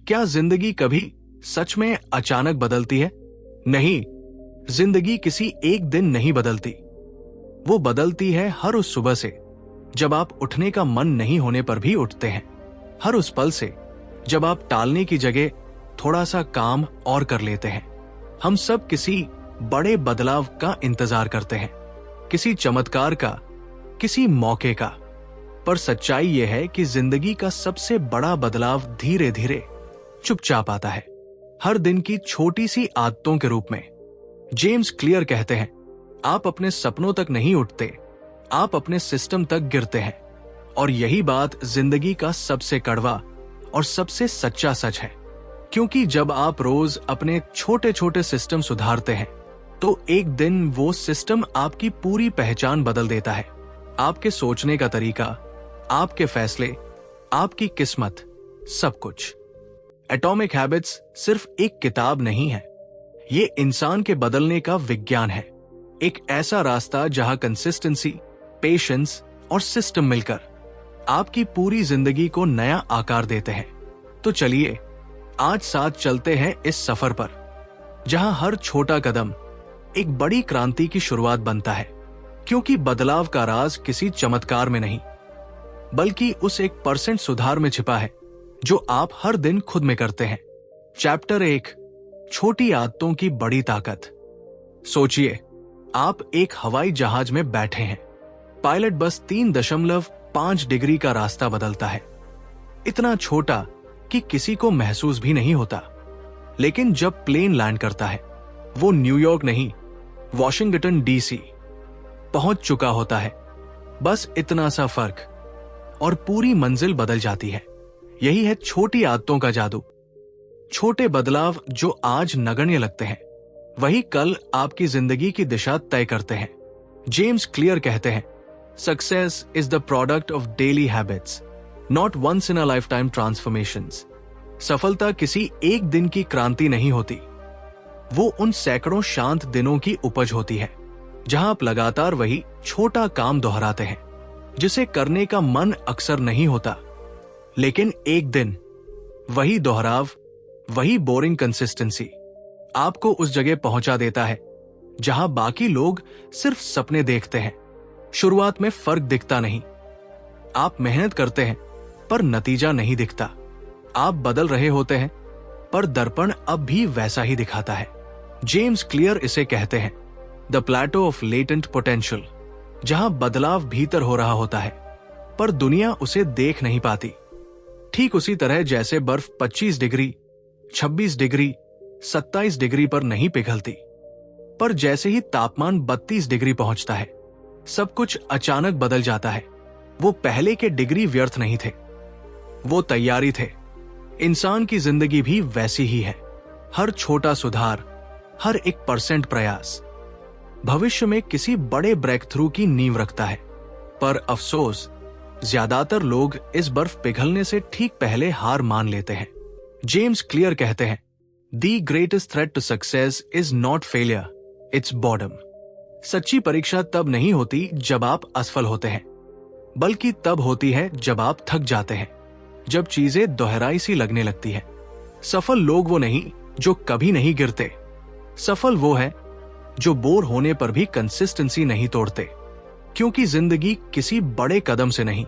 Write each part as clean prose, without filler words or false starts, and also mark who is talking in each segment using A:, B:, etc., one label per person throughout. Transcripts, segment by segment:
A: क्या जिंदगी कभी सच में अचानक बदलती है? नहीं, जिंदगी किसी एक दिन नहीं बदलती। वो बदलती है हर उस सुबह से जब आप उठने का मन नहीं होने पर भी उठते हैं, हर उस पल से जब आप टालने की जगह थोड़ा सा काम और कर लेते हैं। हम सब किसी बड़े बदलाव का इंतजार करते हैं, किसी चमत्कार का, किसी मौके का। पर सच्चाई यह है कि जिंदगी का सबसे बड़ा बदलाव धीरे धीरे चुपचाप आता है, हर दिन की छोटी सी आदतों के रूप में। जेम्स क्लियर कहते हैं, आप अपने सपनों तक नहीं उठते, आप अपने सिस्टम तक गिरते हैं। और यही बात जिंदगी का सबसे कड़वा और सबसे सच्चा सच है, क्योंकि जब आप रोज अपने छोटे छोटे सिस्टम सुधारते हैं तो एक दिन वो सिस्टम आपकी पूरी पहचान बदल देता है। आपके सोचने का तरीका, आपके फैसले, आपकी किस्मत, सब कुछ। एटॉमिक हैबिट्स सिर्फ एक किताब नहीं है, ये इंसान के बदलने का विज्ञान है। एक ऐसा रास्ता जहां कंसिस्टेंसी, पेशेंस और सिस्टम मिलकर आपकी पूरी जिंदगी को नया आकार देते हैं। तो चलिए आज साथ चलते हैं इस सफर पर, जहां हर छोटा कदम एक बड़ी क्रांति की शुरुआत बनता है। क्योंकि बदलाव का राज किसी चमत्कार में नहीं, बल्कि उस 1% सुधार में छिपा है जो आप हर दिन खुद में करते हैं। चैप्टर 1, छोटी आदतों की बड़ी ताकत। सोचिए, आप एक हवाई जहाज में बैठे हैं। पायलट बस 3.5 डिग्री का रास्ता बदलता है, इतना छोटा कि किसी को महसूस भी नहीं होता। लेकिन जब प्लेन लैंड करता है, वो न्यूयॉर्क नहीं, वॉशिंगटन डीसी पहुंच चुका होता है। बस इतना सा फर्क और पूरी मंजिल बदल जाती है। यही है छोटी आदतों का जादू। छोटे बदलाव जो आज नगण्य लगते हैं, वही कल आपकी जिंदगी की दिशा तय करते हैं। जेम्स क्लियर कहते हैं, success is the product of daily habits, not once in a lifetime transformations. सफलता किसी एक दिन की क्रांति नहीं होती, वो उन सैकड़ों शांत दिनों की उपज होती है जहां आप लगातार वही छोटा काम दोहराते हैं जिसे करने का मन अक्सर नहीं होता। लेकिन एक दिन वही दोहराव, वही बोरिंग कंसिस्टेंसी आपको उस जगह पहुंचा देता है जहां बाकी लोग सिर्फ सपने देखते हैं। शुरुआत में फर्क दिखता नहीं, आप मेहनत करते हैं पर नतीजा नहीं दिखता। आप बदल रहे होते हैं पर दर्पण अब भी वैसा ही दिखाता है। जेम्स क्लियर इसे कहते हैं the plateau of latent potential, जहां बदलाव भीतर हो रहा होता है पर दुनिया उसे देख नहीं पाती। ठीक उसी तरह जैसे बर्फ 25 डिग्री, 26 डिग्री, 27 डिग्री पर नहीं पिघलती, पर जैसे ही तापमान 32 डिग्री पहुंचता है, सब कुछ अचानक बदल जाता है। वो पहले के डिग्री व्यर्थ नहीं थे, वो तैयारी थे। इंसान की जिंदगी भी वैसी ही है। हर छोटा सुधार, हर 1% प्रयास भविष्य में किसी बड़े ब्रेक थ्रू की नींव रखता है। पर अफसोस, ज्यादातर लोग इस बर्फ पिघलने से ठीक पहले हार मान लेते हैं। जेम्स क्लियर कहते हैं, the greatest threat to success is not failure, it's boredom. सच्ची परीक्षा तब नहीं होती जब आप असफल होते हैं, बल्कि तब होती है जब आप थक जाते हैं, जब चीजें दोहराई सी लगने लगती है। सफल लोग वो नहीं जो कभी नहीं गिरते, सफल वो है जो बोर होने पर भी कंसिस्टेंसी नहीं तोड़ते। क्योंकि जिंदगी किसी बड़े कदम से नहीं,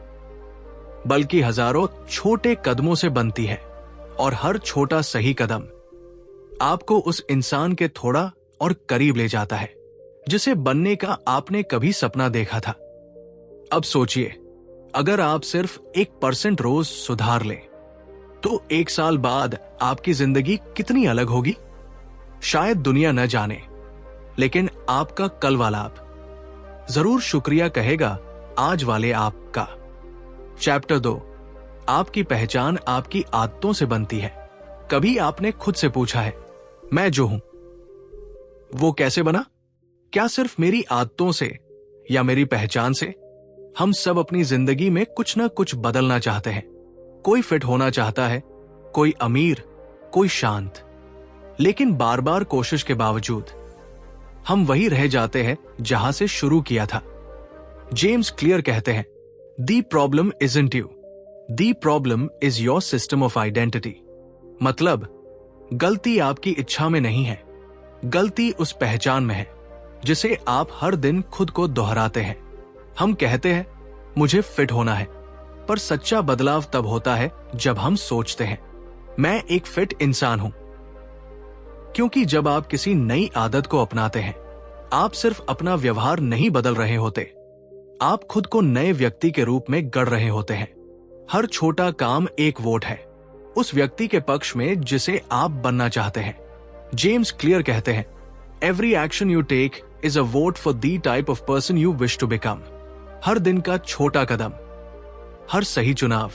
A: बल्कि हजारों छोटे कदमों से बनती है, और हर छोटा सही कदम आपको उस इंसान के थोड़ा और करीब ले जाता है जिसे बनने का आपने कभी सपना देखा था। अब सोचिए, अगर आप सिर्फ 1% रोज सुधार लें, तो 1 साल बाद आपकी जिंदगी कितनी अलग होगी। शायद दुनिया न जाने, लेकिन आपका कल वाला आप जरूर शुक्रिया कहेगा आज वाले आपका। चैप्टर 2, आपकी पहचान आपकी आदतों से बनती है। कभी आपने खुद से पूछा है, मैं जो हूं वो कैसे बना? क्या सिर्फ मेरी आदतों से या मेरी पहचान से? हम सब अपनी जिंदगी में कुछ ना कुछ बदलना चाहते हैं। कोई फिट होना चाहता है, कोई अमीर, कोई शांत। लेकिन बार बार कोशिश के बावजूद हम वही रह जाते हैं जहां से शुरू किया था। जेम्स क्लियर कहते हैं, the problem isn't you, the problem is your system of identity. मतलब गलती आपकी इच्छा में नहीं है, गलती उस पहचान में है जिसे आप हर दिन खुद को दोहराते हैं। हम कहते हैं मुझे फिट होना है, पर सच्चा बदलाव तब होता है जब हम सोचते हैं मैं एक फिट इंसान हूं। क्योंकि जब आप किसी नई आदत को अपनाते हैं, आप सिर्फ अपना व्यवहार नहीं बदल रहे होते, आप खुद को नए व्यक्ति के रूप में गढ़ रहे होते हैं। हर छोटा काम एक वोट है उस व्यक्ति के पक्ष में जिसे आप बनना चाहते हैं। जेम्स क्लियर कहते हैं, every action you take is a vote for the type of person you wish to become. हर दिन का छोटा कदम, हर सही चुनाव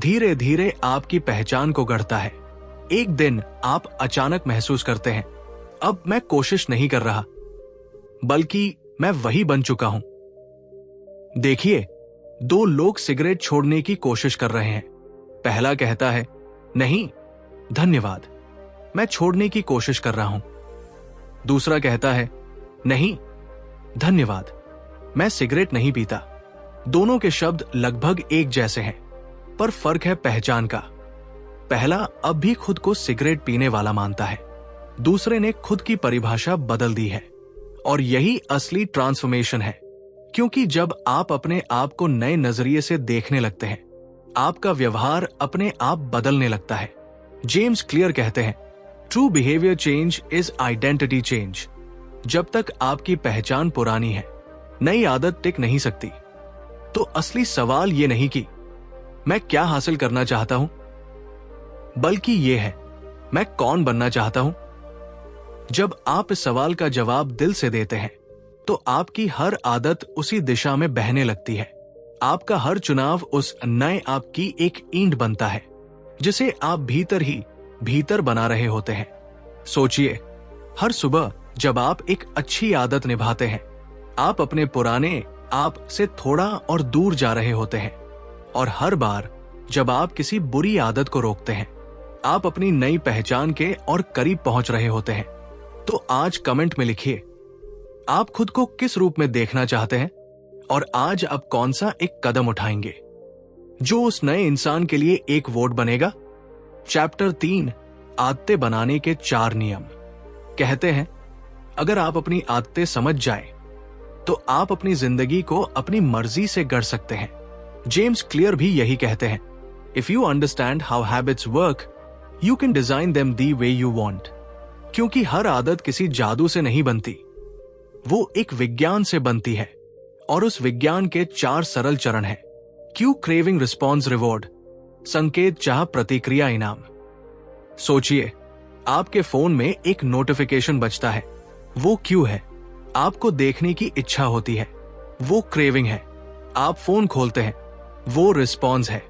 A: धीरे धीरे आपकी पहचान को गढ़ता है। एक दिन आप अचानक महसूस करते हैं, अब मैं कोशिश नहीं कर रहा, बल्कि मैं वही बन चुका हूं। देखिए, दो लोग सिगरेट छोड़ने की कोशिश कर रहे हैं। पहला कहता है, नहीं धन्यवाद, मैं छोड़ने की कोशिश कर रहा हूं। दूसरा कहता है, नहीं धन्यवाद, मैं सिगरेट नहीं पीता। दोनों के शब्द लगभग एक जैसे हैं, पर फर्क है पहचान का। पहला अब भी खुद को सिगरेट पीने वाला मानता है, दूसरे ने खुद की परिभाषा बदल दी है। और यही असली ट्रांसफॉर्मेशन है, क्योंकि जब आप अपने आप को नए नजरिए से देखने लगते हैं, आपका व्यवहार अपने आप बदलने लगता है। जेम्स क्लियर कहते हैं, true behaviour change is identity change. जब तक आपकी पहचान पुरानी है, नई आदत टिक नहीं सकती। तो असली सवाल ये नहीं कि मैं क्या हासिल करना चाहता हूं, बल्कि ये है मैं कौन बनना चाहता हूं। जब आप इस सवाल का जवाब दिल से देते हैं, तो आपकी हर आदत उसी दिशा में बहने लगती है। आपका हर चुनाव उस नए आप की एक ईंट बनता है, जिसे आप भीतर ही भीतर बना रहे होते हैं। सोचिए, हर सुबह जब आप एक अच्छी आदत निभाते हैं, आप अपने पुराने आप से थोड़ा और दूर जा रहे होते हैं। और हर बार जब आप किसी बुरी आदत को रोकते हैं, आप अपनी नई पहचान के और करीब पहुंच रहे होते हैं। तो आज कमेंट में लिखिए, आप खुद को किस रूप में देखना चाहते हैं और आज आप कौन सा एक कदम उठाएंगे जो उस नए इंसान के लिए एक वोट बनेगा। चैप्टर 3, आदतें बनाने के 4 नियम कहते हैं, अगर आप अपनी आदतें समझ जाएं, तो आप अपनी जिंदगी को अपनी मर्जी से गढ़ सकते हैं। जेम्स क्लियर भी यही कहते हैं, if you understand how habits work, you can design them the way you want. क्योंकि हर आदत किसी जादू से नहीं बनती, वो एक विज्ञान से बनती है। और उस विज्ञान के 4 सरल चरण हैं। Q, craving, response, reward. संकेत, चाह, प्रतिक्रिया, इनाम। सोचिए, आपके फोन में एक नोटिफिकेशन बजता है, वो क्यू है, आपको देखने की इच्छा होती है, वो क्रेविंग है, आप फोन खोलते हैं, वो रिस्पॉन्स है,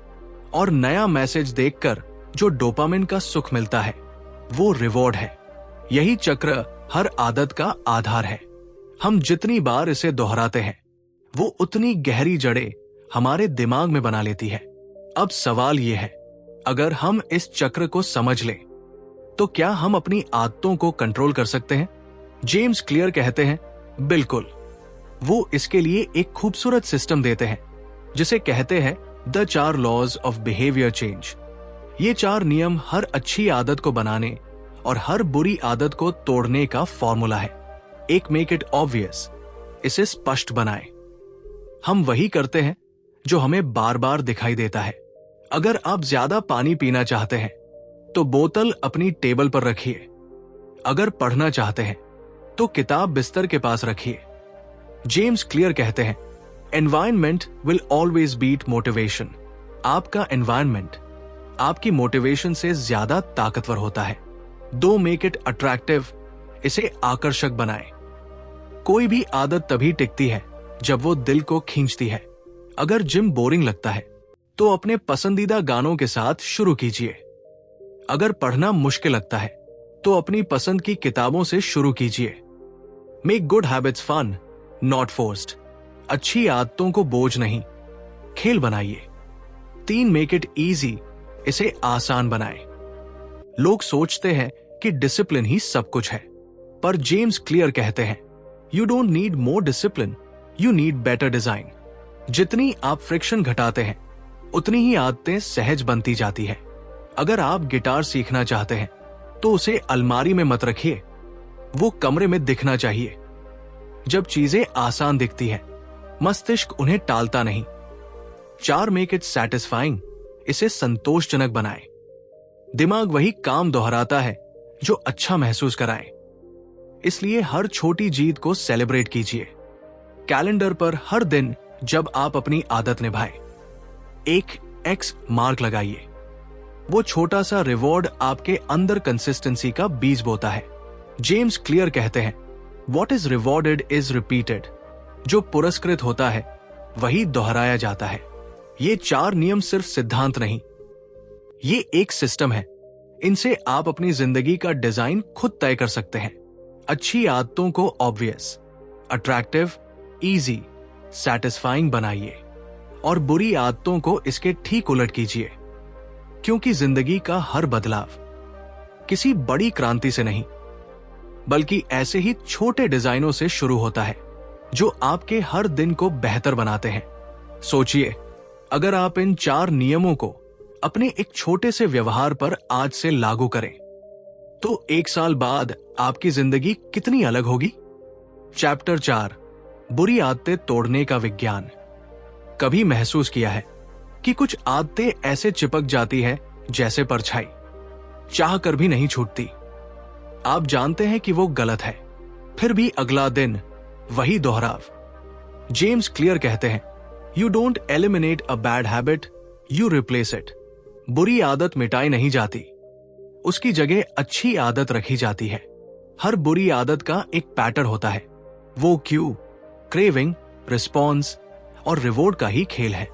A: और नया मैसेज देखकर जो डोपामिन का सुख मिलता है, वो रिवॉर्ड है। यही चक्र हर आदत का आधार है। हम जितनी बार इसे दोहराते हैं, वो उतनी गहरी जड़ें हमारे दिमाग में बना लेती है। अब सवाल यह है, अगर हम इस चक्र को समझ लें, तो क्या हम अपनी आदतों को कंट्रोल कर सकते हैं? जेम्स क्लियर कहते हैं, बिल्कुल। वो इसके लिए एक खूबसूरत सिस्टम देते हैं, जिसे कहते हैं the 4 laws of behaviour change. ये 4 नियम हर अच्छी आदत को बनाने और हर बुरी आदत को तोड़ने का फॉर्मूला है। एक, मेक इट ऑब्वियस, इसे स्पष्ट बनाएं। हम वही करते हैं जो हमें बार बार दिखाई देता है। अगर आप ज्यादा पानी पीना चाहते हैं, तो बोतल अपनी टेबल पर रखिए। अगर पढ़ना चाहते हैं, तो किताब बिस्तर के पास रखिए। जेम्स क्लियर कहते हैं, environment will always beat motivation. आपका एनवायरनमेंट आपकी मोटिवेशन से ज्यादा ताकतवर होता है। 2, मेक इट अट्रैक्टिव, इसे आकर्षक बनाएं। कोई भी आदत तभी टिकती है जब वो दिल को खींचती है। अगर जिम बोरिंग लगता है, तो अपने पसंदीदा गानों के साथ शुरू कीजिए। अगर पढ़ना मुश्किल लगता है, तो अपनी पसंद की किताबों से शुरू कीजिए। Make good habits fun, not forced. अच्छी आदतों को बोझ नहीं, खेल बनाइए। 3, मेक इट इजी, इसे आसान बनाएं। लोग सोचते हैं कि डिसिप्लिन ही सब कुछ है, पर जेम्स क्लियर कहते हैं, you don't need more discipline, you need better design. जितनी आप फ्रिक्शन घटाते हैं, उतनी ही आदतें सहज बनती जाती है। अगर आप गिटार सीखना चाहते हैं तो उसे अलमारी में मत रखिए, वो कमरे में दिखना चाहिए। जब चीजें आसान दिखती हैं, मस्तिष्क उन्हें टालता नहीं। 4 मेक इट सैटिस्फाइंग, इसे संतोषजनक बनाएं। दिमाग वही काम दोहराता है जो अच्छा महसूस कराए। इसलिए हर छोटी जीत को सेलिब्रेट कीजिए। कैलेंडर पर हर दिन जब आप अपनी आदत निभाएं, एक एक्स मार्क लगाइए। वो छोटा सा रिवॉर्ड आपके अंदर कंसिस्टेंसी का बीज बोता है। जेम्स क्लियर कहते हैं, what is rewarded is repeated. जो पुरस्कृत होता है वही दोहराया जाता है। ये 4 नियम सिर्फ सिद्धांत नहीं, ये एक सिस्टम है। इनसे आप अपनी जिंदगी का डिजाइन खुद तय कर सकते हैं। अच्छी आदतों को ऑब्वियस, अट्रैक्टिव, इजी, सैटिस्फाइंग बनाइए और बुरी आदतों को इसके ठीक उलट कीजिए। क्योंकि जिंदगी का हर बदलाव किसी बड़ी क्रांति से नहीं, बल्कि ऐसे ही छोटे डिजाइनों से शुरू होता है जो आपके हर दिन को बेहतर बनाते हैं। सोचिए, अगर आप इन 4 नियमों को अपने एक छोटे से व्यवहार पर आज से लागू करें, तो 1 साल बाद आपकी जिंदगी कितनी अलग होगी। चैप्टर 4, बुरी आदतें तोड़ने का विज्ञान। कभी महसूस किया है कि कुछ आदतें ऐसे चिपक जाती है जैसे परछाई, चाह कर भी नहीं छूटती। आप जानते हैं कि वो गलत है, फिर भी अगला दिन वही दोहराव। जेम्स क्लियर कहते हैं, you don't eliminate a bad habit, you replace it. बुरी आदत मिटाई नहीं जाती, उसकी जगह अच्छी आदत रखी जाती है। हर बुरी आदत का एक पैटर्न होता है। वो क्यू, क्रेविंग, रिस्पॉन्स और रिवॉर्ड का ही खेल है।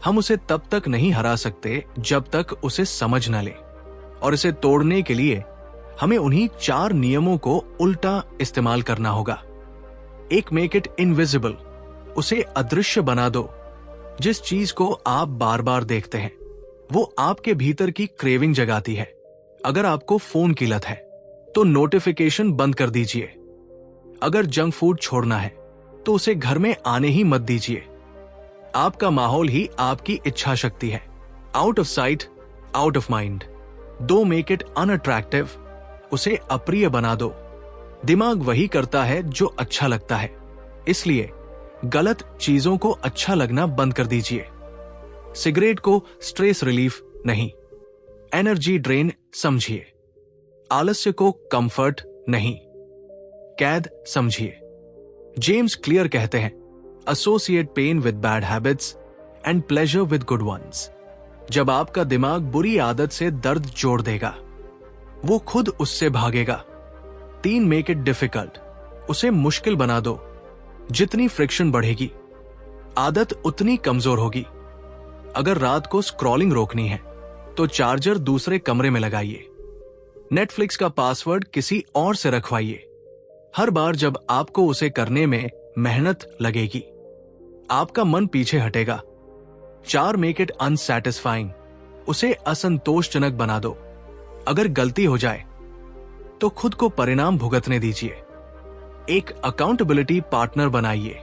A: हम उसे तब तक नहीं हरा सकते जब तक उसे समझ न लें, और इसे तोड़ने के लिए हमें उन्हीं 4 नियमों को उल्टा इस्तेमाल करना होगा। एक, मेक इट इनविजिबल, उसे अदृश्य बना दो। जिस चीज को आप बार बार देखते हैं वो आपके भीतर की क्रेविंग जगाती है। अगर आपको फोन की लत है तो नोटिफिकेशन बंद कर दीजिए। अगर जंक फूड छोड़ना है तो उसे घर में आने ही मत दीजिए। आपका माहौल ही आपकी इच्छा शक्ति है। Out of site, out of mind. 2, make it unattractive, उसे अप्रिय बना दो। दिमाग वही करता है जो अच्छा लगता है, इसलिए गलत चीजों को अच्छा लगना बंद कर दीजिए। सिगरेट को स्ट्रेस रिलीफ नहीं, एनर्जी ड्रेन समझिए। आलस्य को कंफर्ट नहीं, कैद समझिए। जेम्स क्लियर कहते हैं, associate pain with bad habits and pleasure with good ones. जब आपका दिमाग बुरी आदत से दर्द जोड़ देगा, वो खुद उससे भागेगा। 3, मेक इट डिफिकल्ट, उसे मुश्किल बना दो। जितनी फ्रिक्शन बढ़ेगी, आदत उतनी कमजोर होगी। अगर रात को स्क्रॉलिंग रोकनी है तो चार्जर दूसरे कमरे में लगाइए। नेटफ्लिक्स का पासवर्ड किसी और से रखवाइए। हर बार जब आपको उसे करने में मेहनत लगेगी, आपका मन पीछे हटेगा। 4, मेक इट अनसैटिस्फाइंग, उसे असंतोषजनक बना दो। अगर गलती हो जाए तो खुद को परिणाम भुगतने दीजिए। एक अकाउंटेबिलिटी पार्टनर बनाइए।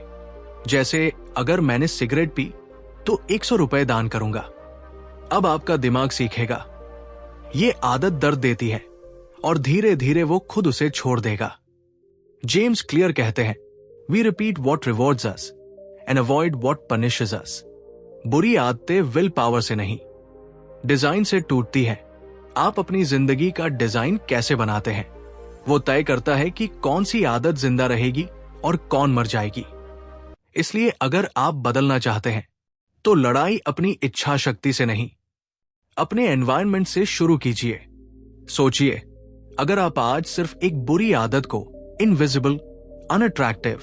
A: जैसे अगर मैंने सिगरेट पी तो 100 रुपए दान करूंगा। अब आपका दिमाग सीखेगा, ये आदत दर्द देती है और धीरे धीरे वो खुद उसे छोड़ देगा। जेम्स क्लियर कहते हैं, we repeat what rewards us and avoid what punishes us. बुरी आदतें विल पावर से नहीं, डिजाइन से टूटती है। आप अपनी जिंदगी का डिजाइन कैसे बनाते हैं, वो तय करता है कि कौन सी आदत जिंदा रहेगी और कौन मर जाएगी। इसलिए अगर आप बदलना चाहते हैं तो लड़ाई अपनी इच्छा शक्ति से नहीं, अपने एनवायरनमेंट से शुरू कीजिए। सोचिए, अगर आप आज सिर्फ एक बुरी आदत को इनविजिबल, अनअट्रैक्टिव,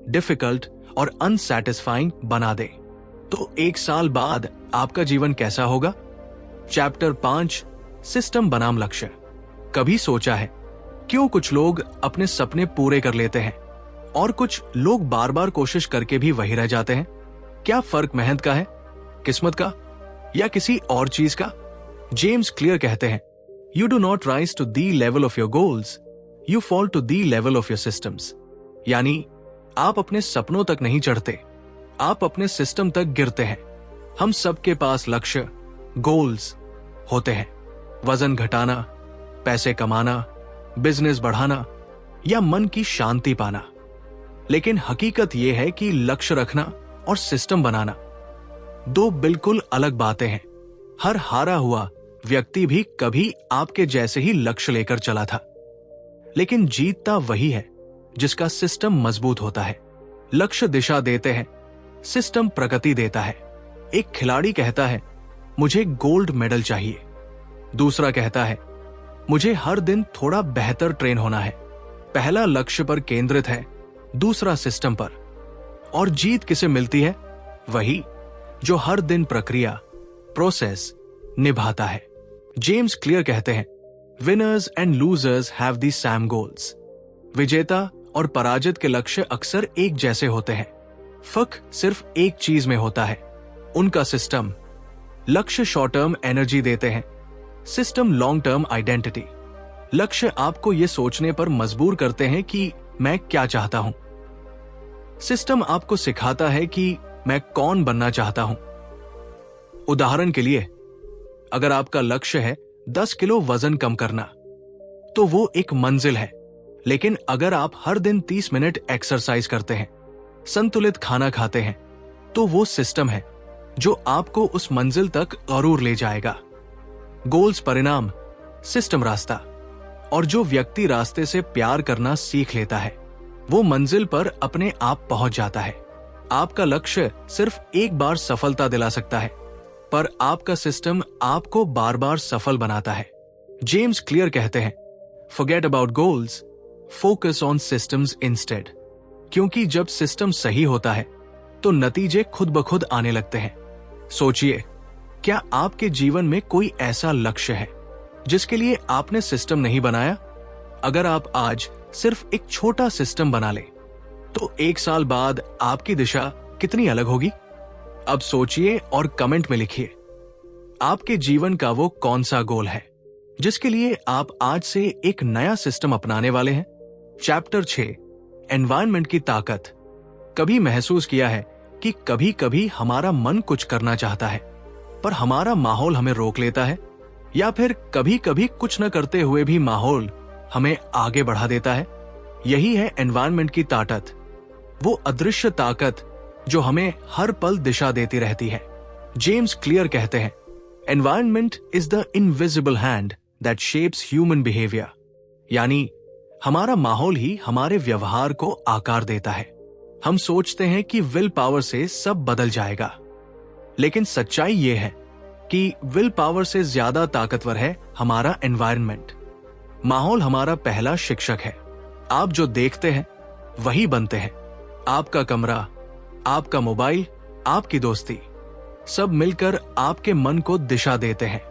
A: डिफिकल्ट और अनसैटिस्फाइंग बना दे तो 1 साल बाद आपका जीवन कैसा होगा। चैप्टर 5, सिस्टम बनाम लक्ष्य। कभी सोचा है क्यों कुछ लोग अपने सपने पूरे कर लेते हैं और कुछ लोग बार बार कोशिश करके भी वही रह जाते हैं? क्या फर्क मेहनत का है, किस्मत का, या किसी और चीज का? जेम्स क्लियर कहते हैं, you do not rise to the level of your goals, you fall to the level of your systems. यानी आप अपने सपनों तक नहीं चढ़ते, आप अपने सिस्टम तक गिरते हैं। हम सबके पास लक्ष्य, गोल्स होते हैं, वजन घटाना, पैसे कमाना, बिजनेस बढ़ाना या मन की शांति पाना। लेकिन हकीकत यह है कि लक्ष्य रखना और सिस्टम बनाना दो बिल्कुल अलग बातें हैं। हर हारा हुआ व्यक्ति भी कभी आपके जैसे ही लक्ष्य लेकर चला था, लेकिन जीतता वही है जिसका सिस्टम मजबूत होता है। लक्ष्य दिशा देते हैं, सिस्टम प्रगति देता है। एक खिलाड़ी कहता है मुझे गोल्ड मेडल चाहिए, दूसरा कहता है मुझे हर दिन थोड़ा बेहतर ट्रेन होना है। पहला लक्ष्य पर केंद्रित है, दूसरा सिस्टम पर। और जीत किसे मिलती है? वही जो हर दिन प्रक्रिया, प्रोसेस निभाता है। जेम्स क्लियर कहते हैं winners and losers have the same goals. विजेता और पराजित के लक्ष्य अक्सर एक जैसे होते हैं, फर्क सिर्फ एक चीज में होता है, उनका सिस्टम। लक्ष्य शॉर्ट टर्म एनर्जी देते हैं, सिस्टम लॉन्ग टर्म आइडेंटिटी। लक्ष्य आपको यह सोचने पर मजबूर करते हैं कि मैं क्या चाहता हूं। सिस्टम आपको सिखाता है कि मैं कौन बनना चाहता हूं। उदाहरण के लिए, अगर आपका लक्ष्य है 10 किलो वजन कम करना, तो वो एक मंजिल है। लेकिन अगर आप हर दिन 30 मिनट एक्सरसाइज करते हैं, संतुलित खाना खाते हैं, तो वो सिस्टम है जो आपको उस मंजिल तक जरूर ले जाएगा। गोल्स परिणाम, सिस्टम रास्ता। और जो व्यक्ति रास्ते से प्यार करना सीख लेता है, वो मंजिल पर अपने आप पहुंच जाता है। आपका लक्ष्य सिर्फ एक बार सफलता दिला सकता है, पर आपका सिस्टम आपको बार बार सफल बनाता है। जेम्स क्लियर कहते हैं forget about goals, focus on systems instead. क्योंकि जब सिस्टम सही होता है तो नतीजे खुद ब खुद आने लगते हैं। सोचिए, क्या आपके जीवन में कोई ऐसा लक्ष्य है जिसके लिए आपने सिस्टम नहीं बनाया? अगर आप आज सिर्फ एक छोटा सिस्टम बना ले, तो 1 साल बाद आपकी दिशा कितनी अलग होगी? अब सोचिए और कमेंट में लिखिए, आपके जीवन का वो कौन सा गोल है जिसके लिए आप आज से एक नया सिस्टम अपनाने वाले हैं? चैप्टर 6, एनवायरनमेंट की ताकत। कभी महसूस किया है कि कभी कभी हमारा मन कुछ करना चाहता है, पर हमारा माहौल हमें रोक लेता है? या फिर कभी कभी कुछ न करते हुए भी माहौल हमें आगे बढ़ा देता है? यही है एनवायरनमेंट की ताकत, वो अदृश्य ताकत जो हमें हर पल दिशा देती रहती है। जेम्स क्लियर कहते हैं environment is the invisible hand that shapes human behaviour. यानी हमारा माहौल ही हमारे व्यवहार को आकार देता है। हम सोचते हैं कि विल पावर से सब बदल जाएगा, लेकिन सच्चाई यह है कि विल पावर से ज्यादा ताकतवर है हमारा एनवायरनमेंट। माहौल हमारा पहला शिक्षक है। आप जो देखते हैं वही बनते हैं। आपका कमरा, आपका मोबाइल, आपकी दोस्ती, सब मिलकर आपके मन को दिशा देते हैं।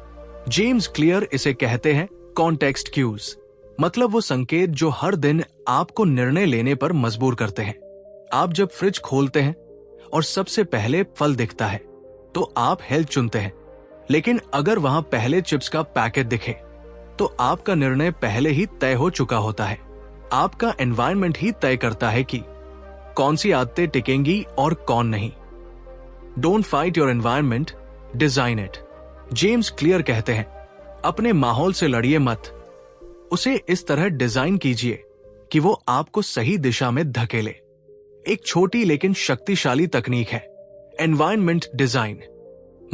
A: जेम्स क्लियर इसे कहते हैं कॉन्टेक्स्ट क्यूज, मतलब वो संकेत जो हर दिन आपको निर्णय लेने पर मजबूर करते हैं। आप जब फ्रिज खोलते हैं और सबसे पहले फल दिखता है, तो आप हेल्थ चुनते हैं। लेकिन अगर वहां पहले चिप्स का पैकेट दिखे, तो आपका निर्णय पहले ही तय हो चुका होता है। आपका एनवायरनमेंट ही तय करता है कि कौन सी आदतें टिकेंगी और कौन नहीं। Don't fight your environment, design it. James Clear कहते हैं अपने माहौल से लड़िए मत, उसे इस तरह डिजाइन कीजिए कि वो आपको सही दिशा में धकेले। एक छोटी लेकिन शक्तिशाली तकनीक है एनवायरनमेंट डिजाइन।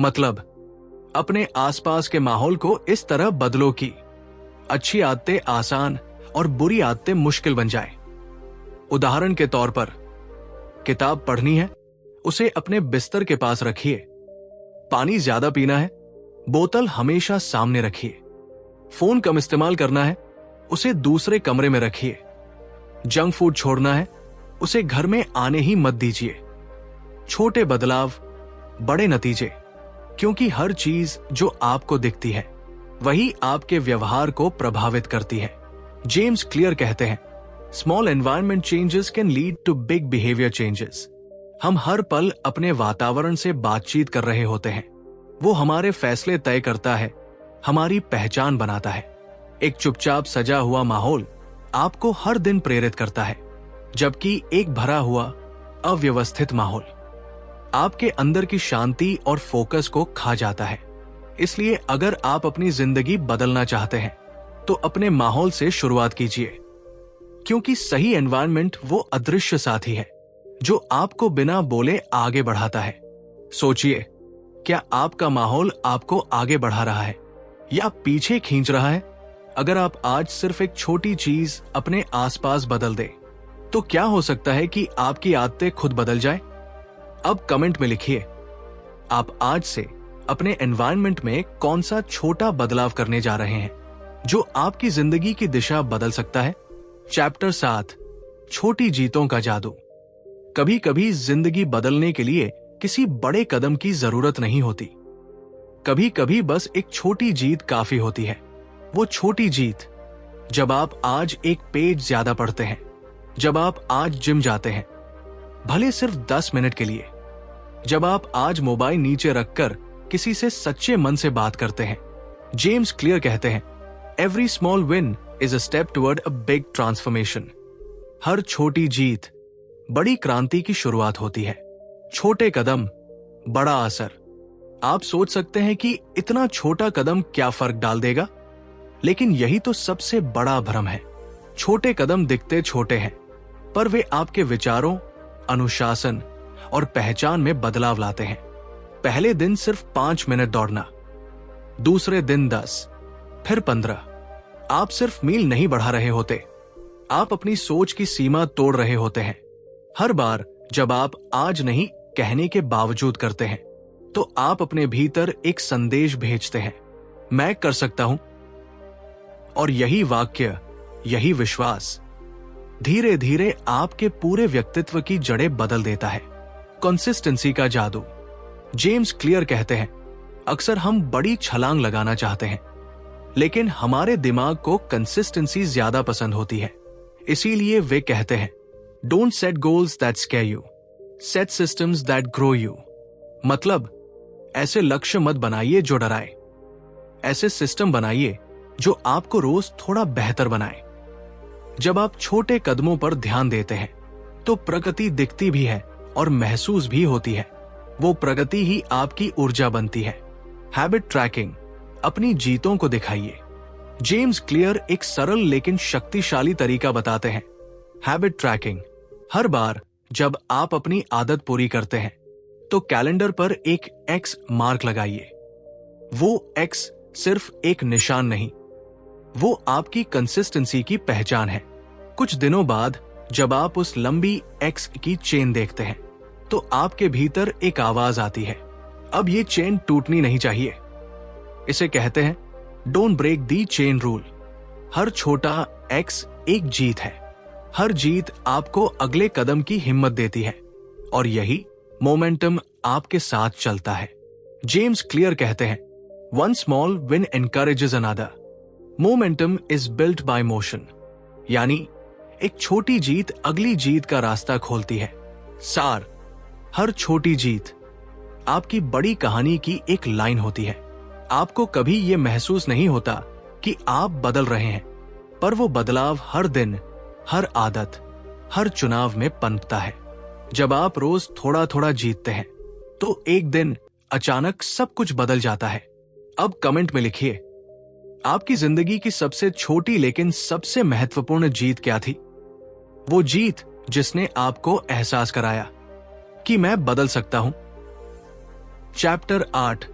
A: मतलब अपने आसपास के माहौल को इस तरह बदलो कि अच्छी आदतें आसान और बुरी आदतें मुश्किल बन जाए। उदाहरण के तौर पर, किताब पढ़नी है, उसे अपने बिस्तर के पास रखिए। पानी ज्यादा पीना है, बोतल हमेशा सामने रखिए। फोन कम इस्तेमाल करना है, उसे दूसरे कमरे में रखिए। जंक फूड छोड़ना है, उसे घर में आने ही मत दीजिए। छोटे बदलाव, बड़े नतीजे, क्योंकि हर चीज जो आपको दिखती है वही आपके व्यवहार को प्रभावित करती है। जेम्स क्लियर कहते हैं small environment changes can lead to big behaviour changes. हम हर पल अपने वातावरण से बातचीत कर रहे होते हैं। वो हमारे फैसले तय करता है, हमारी पहचान बनाता है। एक चुपचाप सजा हुआ माहौल आपको हर दिन प्रेरित करता है, जबकि एक भरा हुआ अव्यवस्थित माहौल आपके अंदर की शांति और फोकस को खा जाता है। इसलिए अगर आप अपनी जिंदगी बदलना चाहते हैं तो अपने माहौल से शुरुआत कीजिए, क्योंकि सही एनवायरनमेंट वो अदृश्य साथी है जो आपको बिना बोले आगे बढ़ाता है। सोचिए, क्या आपका माहौल आपको आगे बढ़ा रहा है या पीछे खींच रहा है? अगर आप आज सिर्फ एक छोटी चीज अपने आसपास बदल दें, तो क्या हो सकता है कि आपकी आदतें खुद बदल जाए? अब कमेंट में लिखिए, आप आज से अपने एनवायरनमेंट में कौन सा छोटा बदलाव करने जा रहे हैं जो आपकी जिंदगी की दिशा बदल सकता है। चैप्टर 7, छोटी जीतों का जादू। कभी कभी जिंदगी बदलने के लिए किसी बड़े कदम की जरूरत नहीं होती। कभी कभी बस एक छोटी जीत काफी होती है। वो छोटी जीत, जब आप आज एक पेज ज्यादा पढ़ते हैं, जब आप आज जिम जाते हैं, भले सिर्फ 10 मिनट के लिए, जब आप आज मोबाइल नीचे रखकर किसी से सच्चे मन से बात करते हैं। जेम्स क्लियर कहते हैं, every small win is a step toward a big transformation. हर छोटी जीत बड़ी क्रांति की शुरुआत होती है। छोटे कदम, बड़ा असर। आप सोच सकते हैं कि इतना छोटा कदम क्या फर्क डाल देगा, लेकिन यही तो सबसे बड़ा भ्रम है। छोटे कदम दिखते छोटे हैं, पर वे आपके विचारों, अनुशासन और पहचान में बदलाव लाते हैं। पहले दिन सिर्फ 5 मिनट दौड़ना, दूसरे दिन 10, फिर 15। आप सिर्फ मील नहीं बढ़ा रहे होते, आप अपनी सोच की सीमा तोड़ रहे होते हैं। हर बार जब आप आज नहीं कहने के बावजूद करते हैं, तो आप अपने भीतर एक संदेश भेजते हैं, मैं कर सकता हूं। और यही वाक्य, यही विश्वास धीरे धीरे आपके पूरे व्यक्तित्व की जड़ें बदल देता है। कंसिस्टेंसी का जादू। जेम्स क्लियर कहते हैं, अक्सर हम बड़ी छलांग लगाना चाहते हैं, लेकिन हमारे दिमाग को कंसिस्टेंसी ज्यादा पसंद होती है। इसीलिए वे कहते हैं, don't set goals that square you, set systems that grow you. मतलब, ऐसे लक्ष्य मत बनाइए जो डराए, ऐसे सिस्टम बनाइए जो आपको रोज थोड़ा बेहतर बनाए। जब आप छोटे कदमों पर ध्यान देते हैं, तो प्रगति दिखती भी है और महसूस भी होती है। वो प्रगति ही आपकी ऊर्जा बनती है। Habit tracking. अपनी जीतों को दिखाइए। जेम्स क्लियर एक सरल लेकिन शक्तिशाली तरीका बताते हैं। Habit trekking. हर बार जब आप अपनी आदत पूरी करते हैं, तो कैलेंडर पर एक एक्स मार्क लगाइए। वो एक्स सिर्फ एक निशान नहीं, वो आपकी कंसिस्टेंसी की पहचान है। कुछ दिनों बाद जब आप उस लंबी एक्स की चेन देखते हैं, तो आपके भीतर एक आवाज आती है, अब ये चेन टूटनी नहीं चाहिए। इसे कहते हैं don't break the chain rule. हर छोटा एक्स एक जीत है। हर जीत आपको अगले कदम की हिम्मत देती है, और यही मोमेंटम आपके साथ चलता है। जेम्स क्लियर कहते हैं, one small win encourages another, momentum is built by motion. यानी एक छोटी जीत अगली जीत का रास्ता खोलती है। सार, हर छोटी जीत आपकी बड़ी कहानी की एक लाइन होती है। आपको कभी यह महसूस नहीं होता कि आप बदल रहे हैं, पर वो बदलाव हर दिन, हर आदत, हर चुनाव में पनपता है। जब आप रोज थोड़ा थोड़ा जीतते हैं, तो एक दिन अचानक सब कुछ बदल जाता है। अब कमेंट में लिखिए, आपकी जिंदगी की सबसे छोटी लेकिन सबसे महत्वपूर्ण जीत क्या थी? वो जीत जिसने आपको एहसास कराया कि मैं बदल सकता हूं। चैप्टर 8,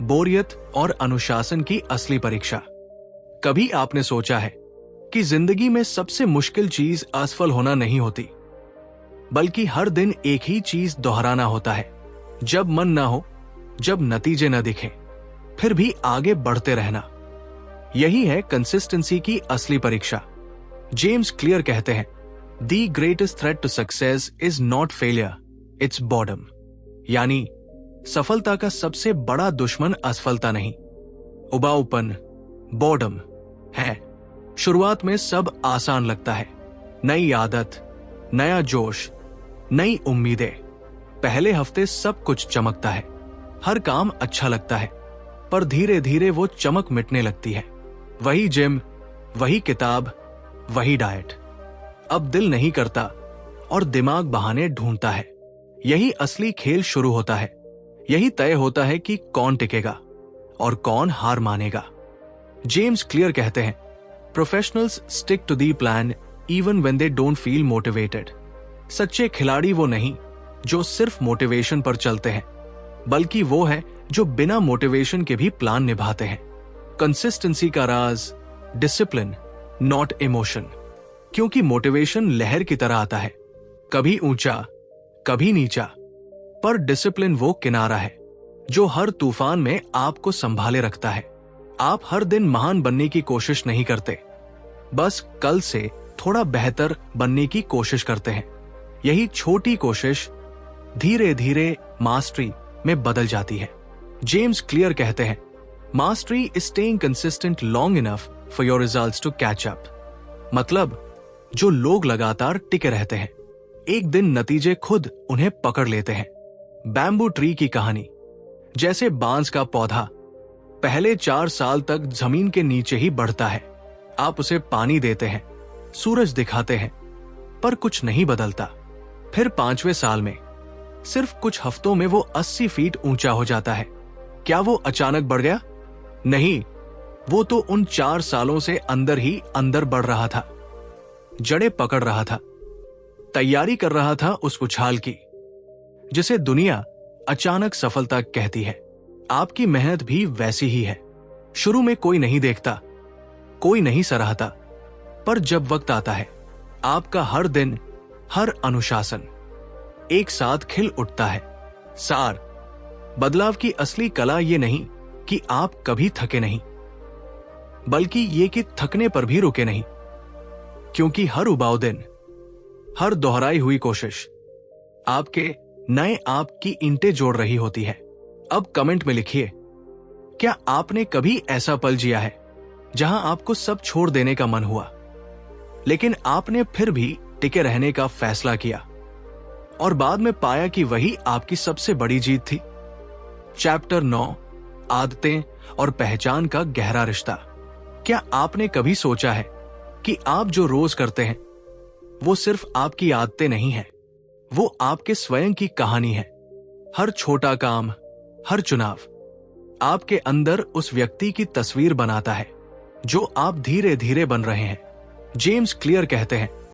A: बोरियत और अनुशासन की असली परीक्षा। कभी आपने सोचा है कि जिंदगी में सबसे मुश्किल चीज असफल होना नहीं होती, बल्कि हर दिन एक ही चीज दोहराना होता है। जब मन ना हो, जब नतीजे न दिखें, फिर भी आगे बढ़ते रहना। यही है कंसिस्टेंसी की असली परीक्षा। जेम्स क्लियर कहते हैं, the greatest threat to success is not failure, it's boredom. यानी सफलता का सबसे बड़ा दुश्मन असफलता नहीं, उबाऊपन, बॉर्डम है। शुरुआत में सब आसान लगता है, नई आदत, नया जोश, नई उम्मीदें। पहले हफ्ते सब कुछ चमकता है, हर काम अच्छा लगता है, पर धीरे धीरे वो चमक मिटने लगती है। वही जिम, वही किताब, वही डाइट। अब दिल नहीं करता और दिमाग बहाने ढूंढता है। यही असली खेल शुरू होता है। यही तय होता है कि कौन टिकेगा। और कौन हार मानेगा। जेम्स क्लियर कहते हैं, professionals stick to the plan even when they don't feel motivated. सच्चे खिलाड़ी वो नहीं जो सिर्फ मोटिवेशन पर चलते हैं, बल्कि वो है जो बिना मोटिवेशन के भी प्लान निभाते हैं। कंसिस्टेंसी का राज डिसिप्लिन, नॉट इमोशन। क्योंकि मोटिवेशन लहर की तरह आता है, कभी ऊंचा कभी नीचा, पर डिसिप्लिन वो किनारा है जो हर तूफान में आपको संभाले रखता है। आप हर दिन महान बनने की कोशिश नहीं करते, बस कल से थोड़ा बेहतर बनने की कोशिश करते हैं। यही छोटी कोशिश धीरे धीरे मास्टरी में बदल जाती है। जेम्स क्लियर कहते हैं, mastery is staying consistent long enough for your results to catch up. मतलब जो लोग लगातार टिके रहते हैं, एक दिन नतीजे खुद उन्हें पकड़ लेते हैं। बैम्बू ट्री की कहानी, जैसे बांस का पौधा पहले 4 साल तक जमीन के नीचे ही बढ़ता है। आप उसे पानी देते हैं, सूरज दिखाते हैं, पर कुछ नहीं बदलता। फिर 5वें साल में, सिर्फ कुछ हफ्तों में वो 80 फीट ऊंचा हो जाता है। क्या वो अचानक बढ़ गया? नहीं, वो तो उन 4 सालों से अंदर ही अंदर बढ़ रहा था, जड़ें पकड़ रहा था, तैयारी कर रहा था उस उछाल की जिसे दुनिया अचानक सफलता कहती है। आपकी मेहनत भी वैसी ही है। शुरू में कोई नहीं देखता, कोई नहीं सराहता, पर जब वक्त आता है, आपका हर दिन, हर अनुशासन एक साथ खिल उठता है। सार, बदलाव की असली कला ये नहीं कि आप कभी थके नहीं, बल्कि ये कि थकने पर भी रुके नहीं। क्योंकि हर उबाऊ दिन, हर दोहराई हुई कोशिश आपके नए आप की ईंटें जोड़ रही होती है। अब कमेंट में लिखिए, क्या आपने कभी ऐसा पल जिया है जहां आपको सब छोड़ देने का मन हुआ, लेकिन आपने फिर भी टिके रहने का फैसला किया और बाद में पाया कि वही आपकी सबसे बड़ी जीत थी। चैप्टर 9, आदतें और पहचान का गहरा रिश्ता। क्या आपने कभी सोचा है कि आप जो रोज करते हैं वो सिर्फ आपकी आदतें नहीं है, वो आपके स्वयं की कहानी है। हर छोटा काम, हर चुनाव आपके अंदर उस व्यक्ति की तस्वीर बनाता है जो आप धीरे धीरे बन रहे हैं। जेम्स क्लियर कहते हैं,